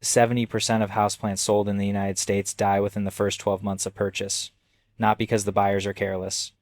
70% of houseplants sold in the United States die within the first 12 months of purchase, not because the buyers are careless,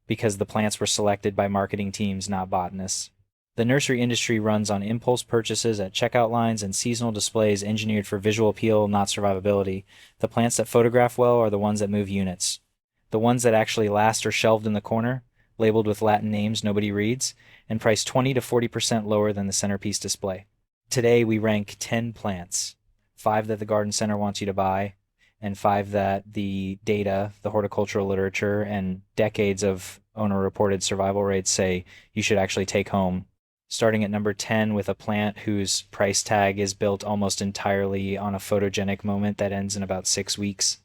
because the plants were selected by marketing teams, not botanists. The nursery industry runs on impulse purchases at checkout lines and seasonal displays engineered for visual appeal, not survivability. The plants that photograph well are the ones that move units. The ones that actually last are shelved in the corner, labeled with Latin names nobody reads, and priced 20 to 40% lower than the centerpiece display. Today we rank 10 plants, 5 that the garden center wants you to buy, and 5 that the data, the horticultural literature, and decades of owner-reported survival rates say you should actually take home. Starting at number 10 with a plant whose price tag is built almost entirely on a photogenic moment that ends in about 6 weeks.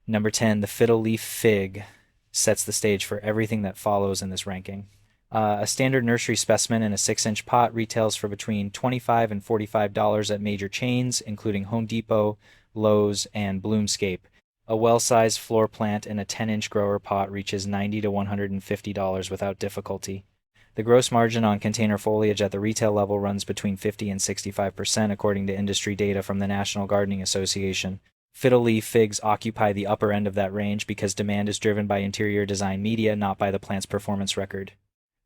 Number 10, the fiddle leaf fig, sets the stage for everything that follows in this ranking. A standard nursery specimen in a 6-inch pot retails for between $25 and $45 at major chains, including Home Depot, Lowe's, and Bloomscape. A well-sized floor plant in a 10-inch grower pot reaches $90 to $150 without difficulty. The gross margin on container foliage at the retail level runs between 50 and 65% according to industry data from the National Gardening Association. Fiddle leaf figs occupy the upper end of that range because demand is driven by interior design media, not by the plant's performance record.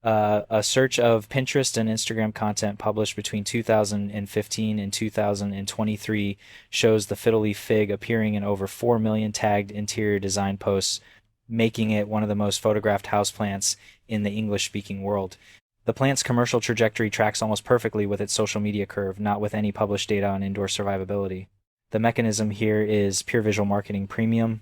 A search of Pinterest and Instagram content published between 2015 and 2023 shows the fiddle leaf fig appearing in over 4 million tagged interior design posts, making it one of the most photographed houseplants in the English-speaking world. The plant's commercial trajectory tracks almost perfectly with its social media curve, not with any published data on indoor survivability. The mechanism here is pure visual marketing premium.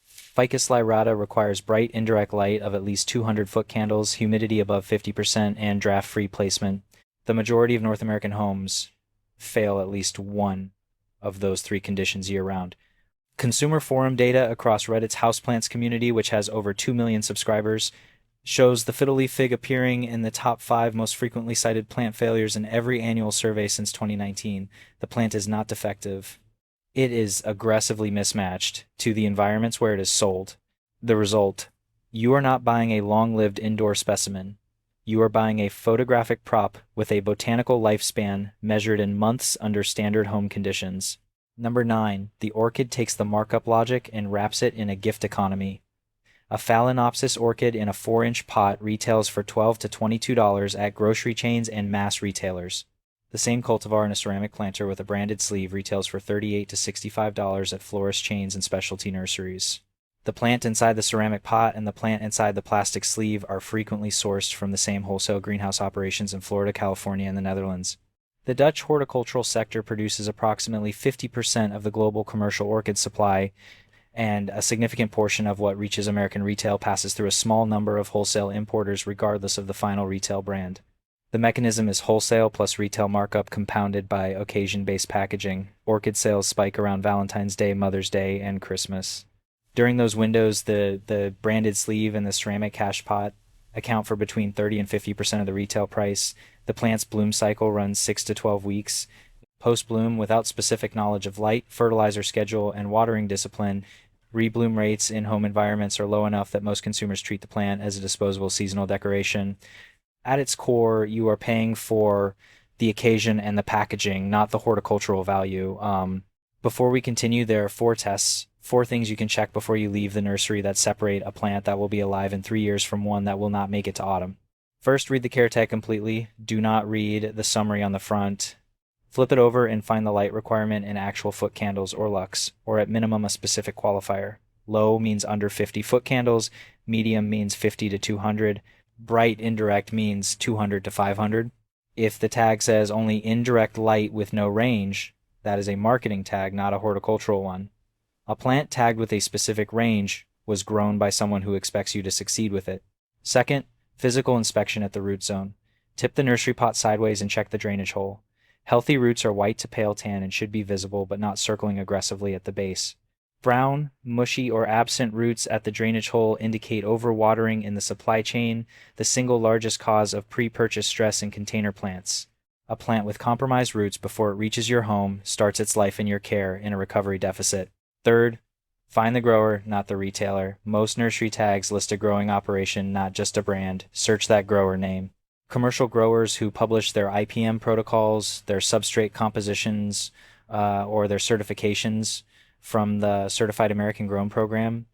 Ficus lyrata requires bright indirect light of at least 200 foot candles, humidity above 50%, and draft-free placement. The majority of North American homes fail at least one of those 3 conditions year-round. Consumer forum data across Reddit's houseplants community, which has over 2 million subscribers, shows the fiddle leaf fig appearing in the top 5 most frequently cited plant failures in every annual survey since 2019. The plant is not defective. It is aggressively mismatched to the environments where it is sold. The result: you are not buying a long-lived indoor specimen. You are buying a photographic prop with a botanical lifespan measured in months under standard home conditions. Number 9. The orchid takes the markup logic and wraps it in a gift economy. A Phalaenopsis orchid in a 4-inch pot retails for $12 to $22 at grocery chains and mass retailers. The same cultivar in a ceramic planter with a branded sleeve retails for $38 to $65 at florist chains and specialty nurseries. The plant inside the ceramic pot and the plant inside the plastic sleeve are frequently sourced from the same wholesale greenhouse operations in Florida, California, and the Netherlands. The Dutch horticultural sector produces approximately 50% of the global commercial orchid supply, and a significant portion of what reaches American retail passes through a small number of wholesale importers regardless of the final retail brand. The mechanism is wholesale plus retail markup compounded by occasion-based packaging. Orchid sales spike around Valentine's Day, Mother's Day, and Christmas. During those windows, the branded sleeve and the ceramic cash pot account for between 30 and 50% of the retail price. The plant's bloom cycle runs 6 to 12 weeks. Post-bloom, without specific knowledge of light, fertilizer schedule, and watering discipline, rebloom rates in home environments are low enough that most consumers treat the plant as a disposable seasonal decoration. At its core, you are paying for the occasion and the packaging, not the horticultural value. Before we continue, there are 4 tests, 4 things you can check before you leave the nursery that separate a plant that will be alive in 3 years from one that will not make it to autumn. First, read the care tag completely. Do not read the summary on the front. Flip it over and find the light requirement in actual foot candles or lux, or at minimum a specific qualifier. Low means under 50 foot candles, medium means 50 to 200, bright indirect means 200 to 500. If the tag says only indirect light with no range, that is a marketing tag, not a horticultural one. A plant tagged with a specific range was grown by someone who expects you to succeed with it. Second, physical inspection at the root zone. Tip the nursery pot sideways and check the drainage hole. Healthy roots are white to pale tan and should be visible but not circling aggressively at the base. Brown, mushy, or absent roots at the drainage hole indicate overwatering in the supply chain, the single largest cause of pre-purchase stress in container plants. A plant with compromised roots before it reaches your home starts its life in your care in a recovery deficit. Third, find the grower, not the retailer. Most nursery tags list a growing operation, not just a brand. Search that grower name. Commercial growers who publish their IPM protocols, their substrate compositions, or their certifications from the Certified American Grown program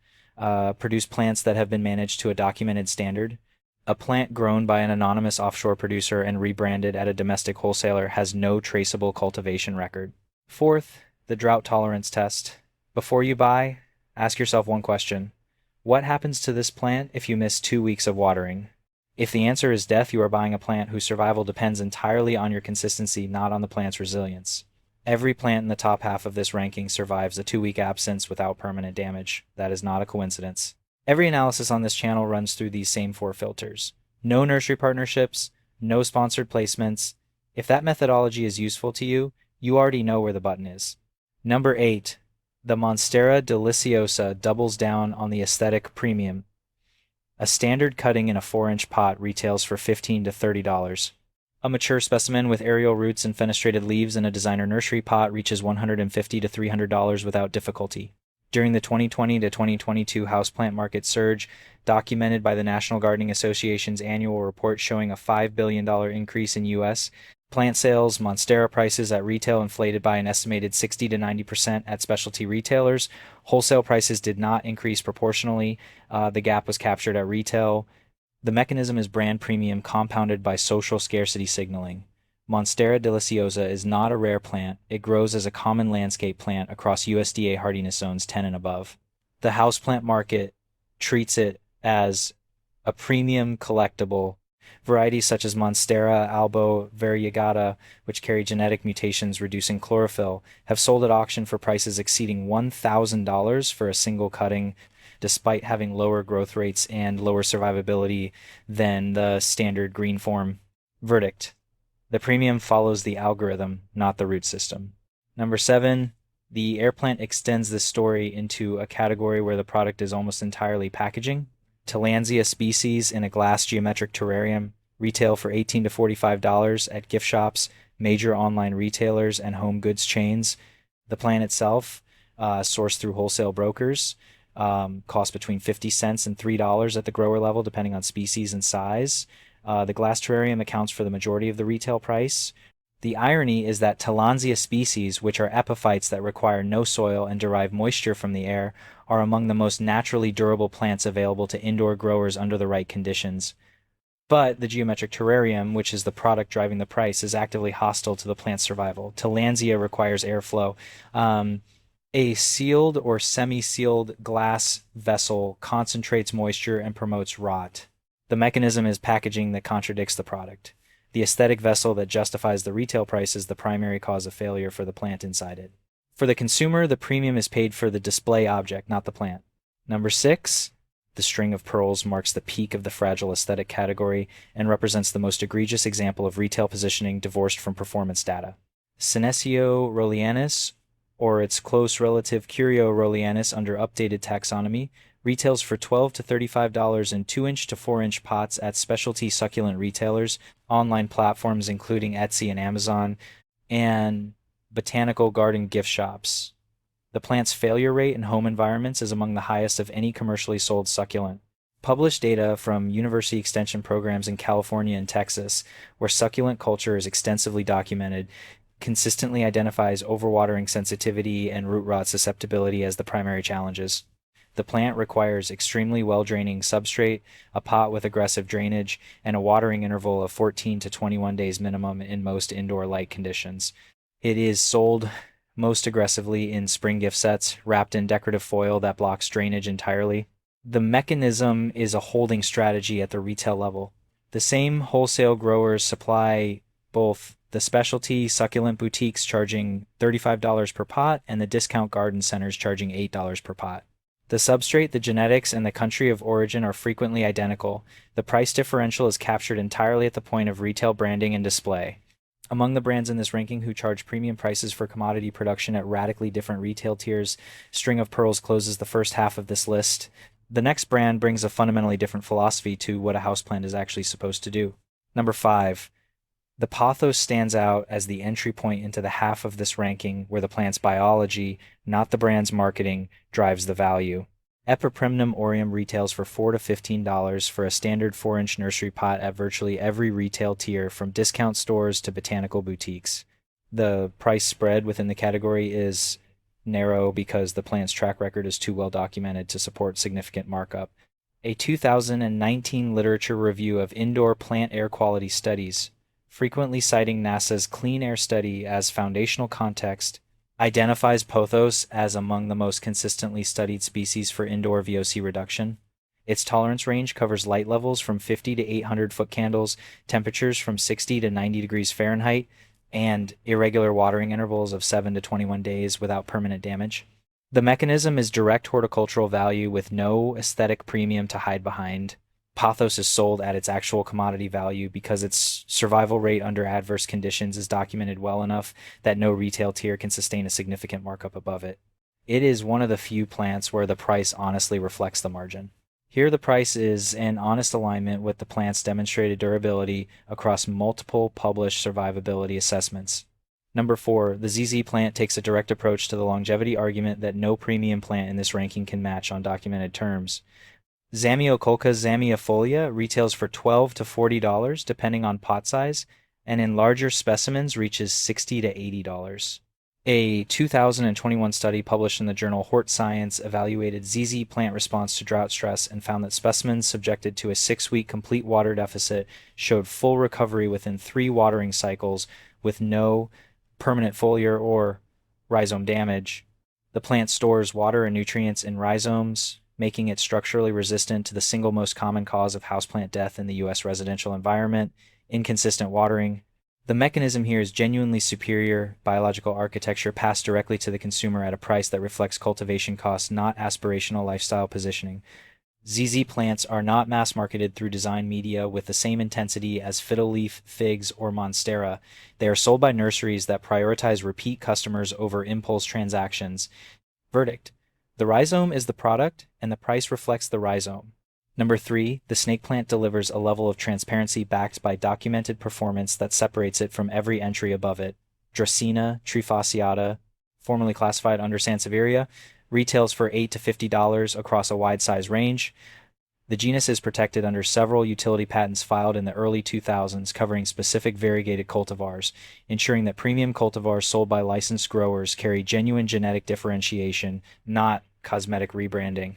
produce plants that have been managed to a documented standard. A plant grown by an anonymous offshore producer and rebranded at a domestic wholesaler has no traceable cultivation record. Fourth, the drought tolerance test. Before you buy, ask yourself one question. What happens to this plant if you miss 2 weeks of watering? If the answer is death, you are buying a plant whose survival depends entirely on your consistency, not on the plant's resilience. Every plant in the top half of this ranking survives a 2 week absence without permanent damage. That is not a coincidence. Every analysis on this channel runs through these same 4 filters. No nursery partnerships, no sponsored placements. If that methodology is useful to you, you already know where the button is. Number 8. The Monstera Deliciosa doubles down on the aesthetic premium. A standard cutting in a 4-inch pot retails for $15 to $30. A mature specimen with aerial roots and fenestrated leaves in a designer nursery pot reaches $150 to $300 without difficulty. During the 2020 to 2022 houseplant market surge, documented by the National Gardening Association's annual report showing a $5 billion increase in U.S. plant sales, Monstera prices at retail inflated by an estimated 60 to 90% at specialty retailers. Wholesale prices did not increase proportionally. The gap was captured at retail. The mechanism is brand premium compounded by social scarcity signaling. Monstera deliciosa is not a rare plant. It grows as a common landscape plant across USDA hardiness zones 10 and above. The houseplant market treats it as a premium collectible. Varieties such as Monstera albo variegata, which carry genetic mutations reducing chlorophyll, have sold at auction for prices exceeding $1,000 for a single cutting, despite having lower growth rates and lower survivability than the standard green form. Verdict: the premium follows the algorithm, not the root system. Number 7, the air plant extends this story into a category where the product is almost entirely packaging. Tillandsia species in a glass geometric terrarium retail for $18 to $45 at gift shops, major online retailers, and home goods chains. The plant itself, sourced through wholesale brokers, costs between 50 cents and $3 at the grower level, depending on species and size. The glass terrarium accounts for the majority of the retail price. The irony is that Tillandsia species, which are epiphytes that require no soil and derive moisture from the air, are among the most naturally durable plants available to indoor growers under the right conditions. But the geometric terrarium, which is the product driving the price, is actively hostile to the plant's survival. Tillandsia requires airflow. A sealed or semi-sealed glass vessel concentrates moisture and promotes rot. The mechanism is packaging that contradicts the product. The aesthetic vessel that justifies the retail price is the primary cause of failure for the plant inside it. For the consumer, the premium is paid for the display object, not the plant. Number 6, the string of pearls marks the peak of the fragile aesthetic category and represents the most egregious example of retail positioning divorced from performance data. Senecio Rollianus, or its close relative Curio Rollianus under updated taxonomy, retails for $12 to $35 in 2-inch to 4-inch pots at specialty succulent retailers, online platforms including Etsy and Amazon, and botanical garden gift shops. The plant's failure rate in home environments is among the highest of any commercially sold succulent. Published data from university extension programs in California and Texas, where succulent culture is extensively documented, consistently identifies overwatering sensitivity and root rot susceptibility as the primary challenges. The plant requires extremely well-draining substrate, a pot with aggressive drainage, and a watering interval of 14 to 21 days minimum in most indoor light conditions. It is sold most aggressively in spring gift sets, wrapped in decorative foil that blocks drainage entirely. The mechanism is a holding strategy at the retail level. The same wholesale growers supply both the specialty succulent boutiques charging $35 per pot and the discount garden centers charging $8 per pot. The substrate, the genetics, and the country of origin are frequently identical. The price differential is captured entirely at the point of retail branding and display. Among the brands in this ranking who charge premium prices for commodity production at radically different retail tiers, String of Pearls closes the first half of this list. The next brand brings a fundamentally different philosophy to what a houseplant is actually supposed to do. Number 5. The pothos stands out as the entry point into the half of this ranking where the plant's biology, not the brand's marketing, drives the value. Epipremnum aureum retails for $4 to $15 for a standard 4-inch nursery pot at virtually every retail tier, from discount stores to botanical boutiques. The price spread within the category is narrow because the plant's track record is too well documented to support significant markup. A 2019 literature review of indoor plant air quality studies, frequently citing NASA's Clean Air Study as foundational context, identifies pothos as among the most consistently studied species for indoor VOC reduction. Its tolerance range covers light levels from 50 to 800 foot candles, temperatures from 60 to 90 degrees Fahrenheit, and irregular watering intervals of 7 to 21 days without permanent damage. The mechanism is direct horticultural value with no aesthetic premium to hide behind. Pothos is sold at its actual commodity value because its survival rate under adverse conditions is documented well enough that no retail tier can sustain a significant markup above it. It is one of the few plants where the price honestly reflects the margin. Here the price is in honest alignment with the plant's demonstrated durability across multiple published survivability assessments. Number 4, the ZZ plant takes a direct approach to the longevity argument that no premium plant in this ranking can match on documented terms. Zamioculca zamiifolia retails for $12 to $40 depending on pot size, and in larger specimens reaches $60 to $80. A 2021 study published in the journal Hort Science evaluated ZZ plant response to drought stress and found that specimens subjected to a 6-week complete water deficit showed full recovery within 3 watering cycles with no permanent foliar or rhizome damage. The plant stores water and nutrients in rhizomes, making it structurally resistant to the single most common cause of houseplant death in the U.S. residential environment, inconsistent watering. The mechanism here is genuinely superior biological architecture passed directly to the consumer at a price that reflects cultivation costs, not aspirational lifestyle positioning. ZZ plants are not mass marketed through design media with the same intensity as fiddle leaf, figs, or monstera. They are sold by nurseries that prioritize repeat customers over impulse transactions. Verdict: the rhizome is the product, and the price reflects the rhizome. Number 3, the snake plant delivers a level of transparency backed by documented performance that separates it from every entry above it. Dracaena trifasciata, formerly classified under Sansevieria, retails for $8 to $50 across a wide size range. The genus is protected under several utility patents filed in the early 2000s covering specific variegated cultivars, ensuring that premium cultivars sold by licensed growers carry genuine genetic differentiation, not cosmetic rebranding.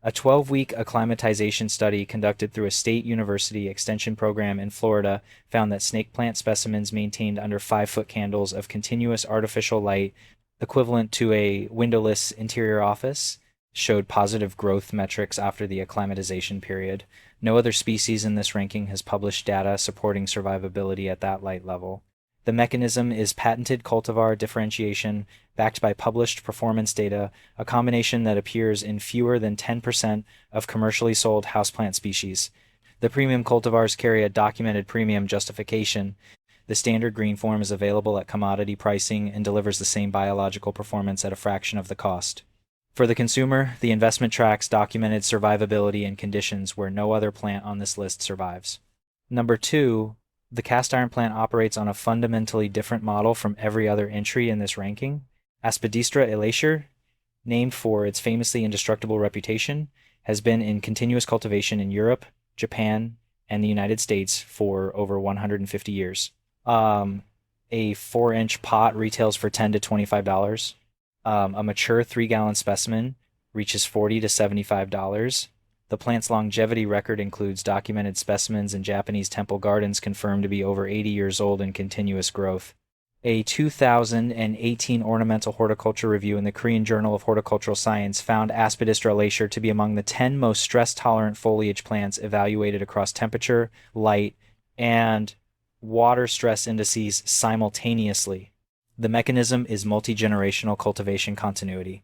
A 12-week acclimatization study conducted through a state university extension program in Florida found that snake plant specimens maintained under 5-foot candles of continuous artificial light, equivalent to a windowless interior office, showed positive growth metrics after the acclimatization period. No other species in this ranking has published data supporting survivability at that light level. The mechanism is patented cultivar differentiation backed by published performance data, a combination that appears in fewer than 10% of commercially sold houseplant species. The premium cultivars carry a documented premium justification. The standard green form is available at commodity pricing and delivers the same biological performance at a fraction of the cost. For the consumer, the investment tracks documented survivability in conditions where no other plant on this list survives. Number 2, the cast iron plant operates on a fundamentally different model from every other entry in this ranking. Aspidistra elatior, named for its famously indestructible reputation, has been in continuous cultivation in Europe, Japan, and the United States for over 150 years. A 4-inch pot retails for $10 to $25. A mature 3-gallon specimen reaches $40 to $75. The plant's longevity record includes documented specimens in Japanese temple gardens confirmed to be over 80 years old in continuous growth. A 2018 ornamental horticulture review in the Korean Journal of Horticultural Science found Aspidistra elatior to be among the 10 most stress-tolerant foliage plants evaluated across temperature, light, and water stress indices simultaneously. The mechanism is multi-generational cultivation continuity.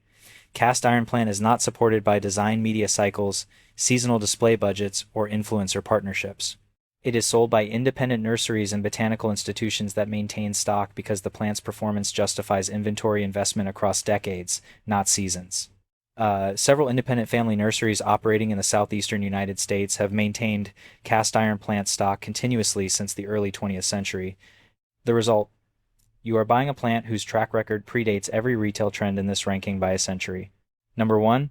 Cast iron plant is not supported by design media cycles, seasonal display budgets, or influencer partnerships. It is sold by independent nurseries and botanical institutions that maintain stock because the plant's performance justifies inventory investment across decades, not seasons. Several independent family nurseries operating in the southeastern United States have maintained cast iron plant stock continuously since the early 20th century. The result: you are buying a plant whose track record predates every retail trend in this ranking by a century. Number 1,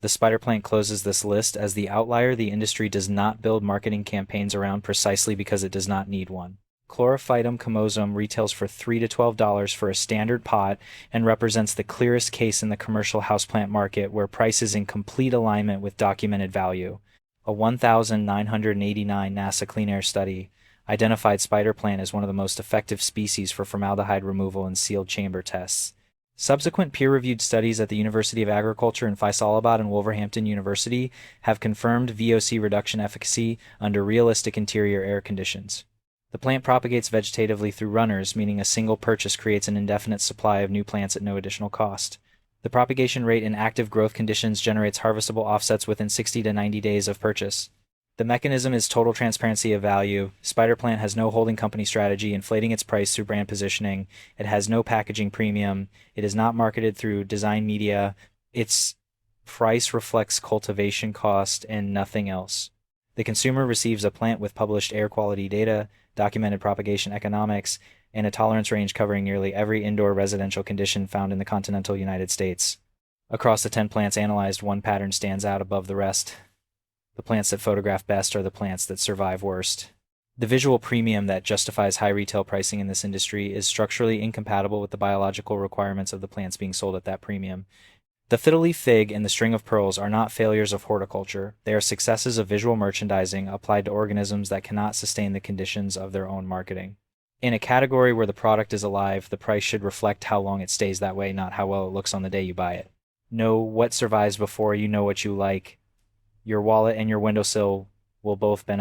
the spider plant closes this list as the outlier the industry does not build marketing campaigns around precisely because it does not need one. Chlorophytum comosum retails for $3 to $12 for a standard pot and represents the clearest case in the commercial houseplant market where price is in complete alignment with documented value. A 1,989 NASA Clean Air study identified spider plant as one of the most effective species for formaldehyde removal in sealed chamber tests. Subsequent peer-reviewed studies at the University of Agriculture in Faisalabad and Wolverhampton University have confirmed VOC reduction efficacy under realistic interior air conditions. The plant propagates vegetatively through runners, meaning a single purchase creates an indefinite supply of new plants at no additional cost. The propagation rate in active growth conditions generates harvestable offsets within 60 to 90 days of purchase. The mechanism is total transparency of value. Spider Plant has no holding company strategy, inflating its price through brand positioning. It has no packaging premium. It is not marketed through design media. Its price reflects cultivation cost and nothing else. The consumer receives a plant with published air quality data, documented propagation economics, and a tolerance range covering nearly every indoor residential condition found in the continental United States. Across the 10 plants analyzed, one pattern stands out above the rest. The plants that photograph best are the plants that survive worst. The visual premium that justifies high retail pricing in this industry is structurally incompatible with the biological requirements of the plants being sold at that premium. The fiddle-leaf fig and the string of pearls are not failures of horticulture. They are successes of visual merchandising applied to organisms that cannot sustain the conditions of their own marketing. In a category where the product is alive, the price should reflect how long it stays that way, not how well it looks on the day you buy it. Know what survives before you know what you like. Your wallet and your windowsill will both benefit.